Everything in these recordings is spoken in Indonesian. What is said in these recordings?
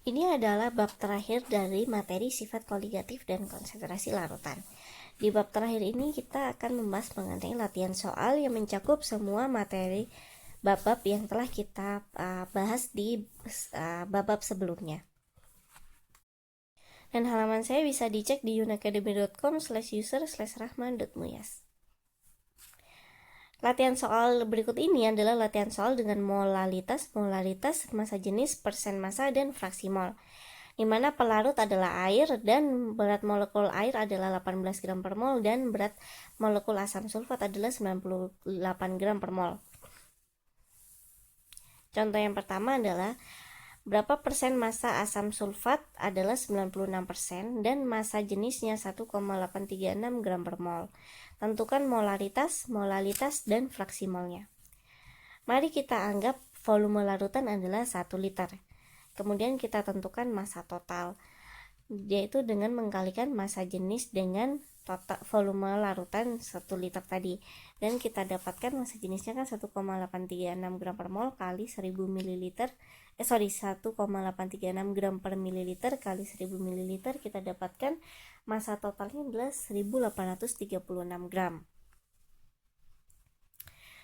Ini adalah bab terakhir dari materi sifat koligatif dan konsentrasi larutan. Di bab terakhir ini kita akan membahas mengenai latihan soal yang mencakup semua materi bab-bab yang telah kita bahas di bab-bab sebelumnya. Dan halaman saya bisa dicek di unacademy.com/user/rahman.muyas. Latihan soal berikut ini adalah latihan soal dengan molalitas, masa jenis, persen massa, dan fraksi mol, di mana pelarut adalah air dan berat molekul air adalah 18 gram per mol dan berat molekul asam sulfat adalah 98 gram per mol. Contoh yang pertama adalah berapa persen massa asam sulfat adalah 96% dan massa jenisnya 1,836 gram per mol. Tentukan molaritas, molalitas, dan fraksi molnya. Mari kita anggap volume larutan adalah 1 liter. Kemudian kita tentukan massa total, yaitu dengan mengkalikan massa jenis dengan total volume larutan 1 liter tadi. Dan kita dapatkan massa jenisnya kan 1,836 gram per mol kali 1000 ml. 1,836 gram per mililiter kali 1000 ml, kita dapatkan massa totalnya adalah 1836 gram.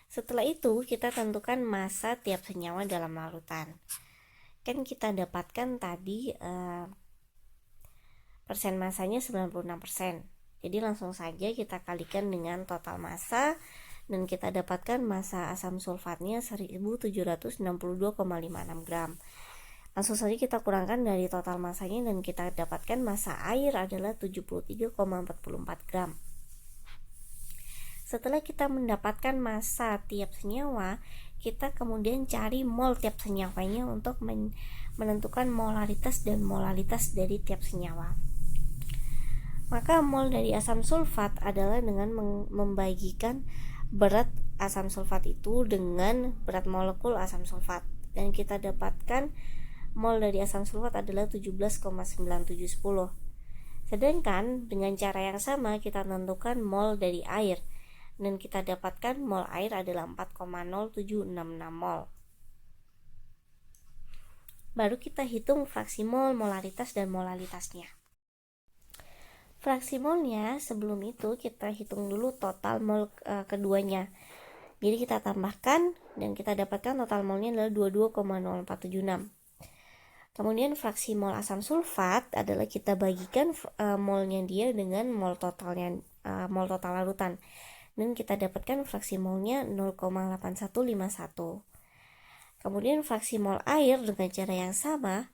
Setelah itu kita tentukan massa tiap senyawa dalam larutan. Kan kita dapatkan tadi persen massanya 96%. Jadi langsung saja kita kalikan dengan total massa dan kita dapatkan massa asam sulfatnya 1762,56 gram. Langsung saja kita kurangkan dari total massanya dan kita dapatkan massa air adalah 73,44 gram. Setelah kita mendapatkan massa tiap senyawa, kita kemudian cari mol tiap senyawanya untuk menentukan molaritas dan molalitas dari tiap senyawa. Maka mol dari asam sulfat adalah dengan membagikan berat asam sulfat itu dengan berat molekul asam sulfat, dan kita dapatkan mol dari asam sulfat adalah 17,9710. Sedangkan dengan cara yang sama kita tentukan mol dari air, dan kita dapatkan mol air adalah 4,0766 mol. Baru kita hitung fraksi mol, molaritas, dan molalitasnya. Fraksi molnya sebelum itu kita hitung dulu total mol keduanya. Jadi kita tambahkan dan kita dapatkan total molnya adalah 22,0476. Kemudian fraksi mol asam sulfat adalah kita bagikan molnya dia dengan mol totalnya, mol total larutan, dan kita dapatkan fraksi molnya 0,8151. Kemudian fraksi mol air dengan cara yang sama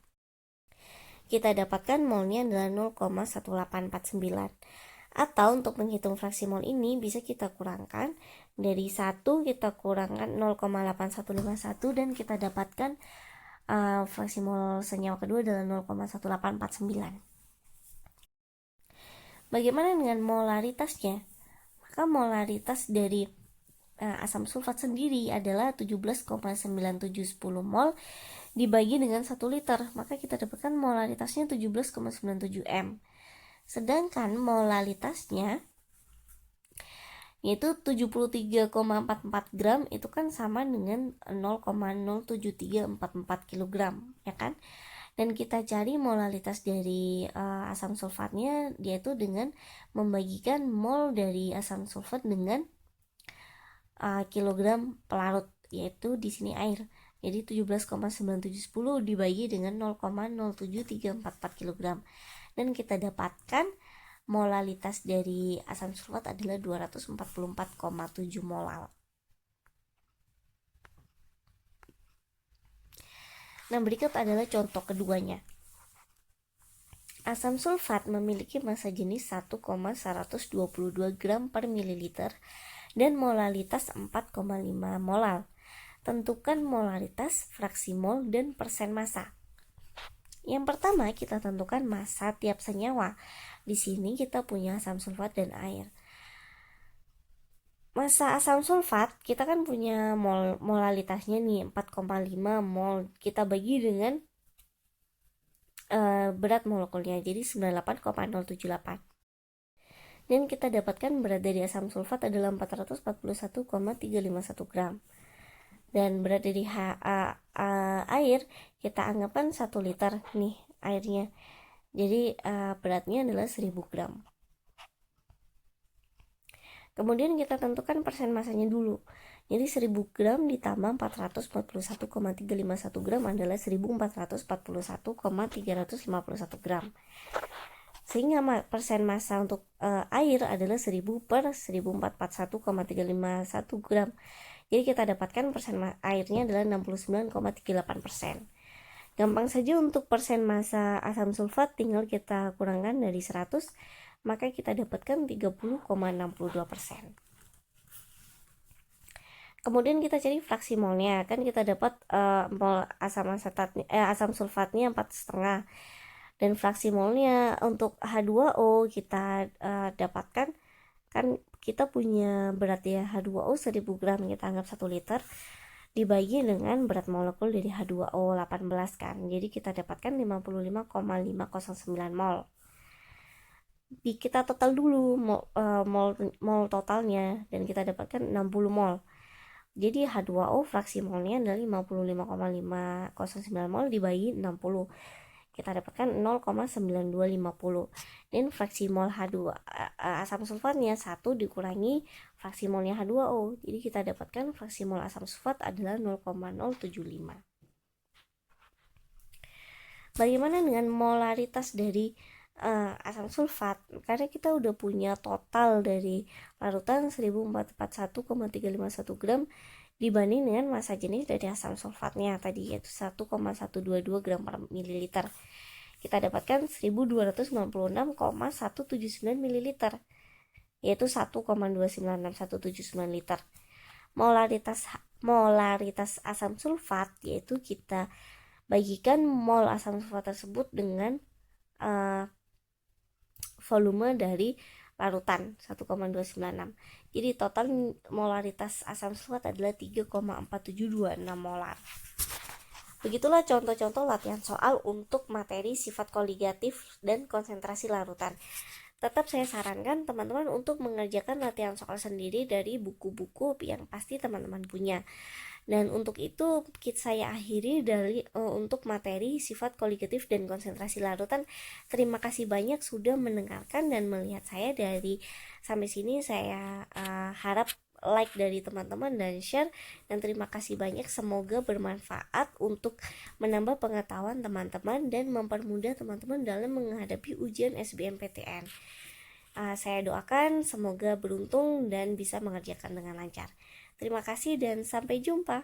kita dapatkan molnya adalah 0,1849. Atau untuk menghitung fraksi mol ini bisa kita kurangkan dari 1, kita kurangkan 0,8151 dan kita dapatkan fraksi mol senyawa kedua adalah 0,1849. Bagaimana dengan molaritasnya? Maka molaritas dari asam sulfat sendiri adalah 17,9710 mol dibagi dengan 1 liter, maka kita dapatkan molaritasnya 17,97 m. Sedangkan molalitasnya yaitu 73,44 gram itu kan sama dengan 0,07344 kg, ya kan? Dan kita cari molalitas dari asam sulfatnya yaitu dengan membagikan mol dari asam sulfat dengan kilogram pelarut, yaitu di sini air. Jadi 17,9710 dibagi dengan 0,07344 kg. Dan kita dapatkan molalitas dari asam sulfat adalah 244,7 molal. Nah, berikut adalah contoh keduanya. Asam sulfat memiliki massa jenis 1,122 gram per mililiter dan molalitas 4,5 molal. Tentukan molaritas, fraksi mol, dan persen massa. Yang pertama kita tentukan massa tiap senyawa. Di sini kita punya asam sulfat dan air. Massa asam sulfat kita kan punya molalitasnya nih 4,5 mol. Kita bagi dengan berat molekulnya, jadi 98,078. Dan kita dapatkan berat dari asam sulfat adalah 441,351 gram. dan berat dari air kita anggapkan 1 liter nih airnya. Jadi beratnya adalah 1000 gram. Kemudian kita tentukan persen masanya dulu. Jadi 1000 gram ditambah 441,351 gram adalah 1441,351 gram. Sehingga persen massa untuk air adalah 1000 per 1441,351 gram. Jadi kita dapatkan persen airnya adalah 69,38%. Gampang saja untuk persen massa asam sulfat, tinggal kita kurangkan dari 100, maka kita dapatkan 30,62%. Kemudian kita cari fraksi molnya, kan kita dapat mol asam sulfatnya 4,5, dan fraksi molnya untuk H2O kita dapatkan, kan kita punya berat ya H2O 1000 gram, kita anggap 1 liter dibagi dengan berat molekul dari H2O 18 kan, jadi kita dapatkan 55,509 mol. Kita total dulu mol totalnya, dan kita dapatkan 60 mol. Jadi H2O fraksi molnya adalah 55,509 mol dibagi 60, kita dapatkan 0,9250. Dan fraksi mol H2 asam sulfatnya 1 dikurangi fraksi molnya H2O, jadi kita dapatkan fraksi mol asam sulfat adalah 0,075. Bagaimana dengan molaritas dari asam sulfat? Karena kita udah punya total dari larutan 1441,351 gram dibanding dengan massa jenis dari asam sulfatnya tadi, yaitu 1,122 gram per mililiter. Kita dapatkan 1296,179 mililiter, yaitu 1,296,179 liter. Molaritas asam sulfat yaitu kita bagikan mol asam sulfat tersebut dengan volume dari larutan 1,296. Jadi total molaritas asam sulfat adalah 3,4726 molar. Begitulah contoh-contoh latihan soal untuk materi sifat koligatif dan konsentrasi larutan. Tetap saya sarankan teman-teman untuk mengerjakan latihan soal sendiri dari buku-buku yang pasti teman-teman punya. Dan untuk itu saya akhiri dari untuk materi sifat koligatif dan konsentrasi larutan. Terima kasih banyak sudah mendengarkan dan melihat saya dari sampai sini. Saya harap like dari teman-teman dan share, dan terima kasih banyak. Semoga bermanfaat untuk menambah pengetahuan teman-teman dan mempermudah teman-teman dalam menghadapi ujian SBMPTN. Saya doakan semoga beruntung dan bisa mengerjakan dengan lancar. Terima kasih dan sampai jumpa.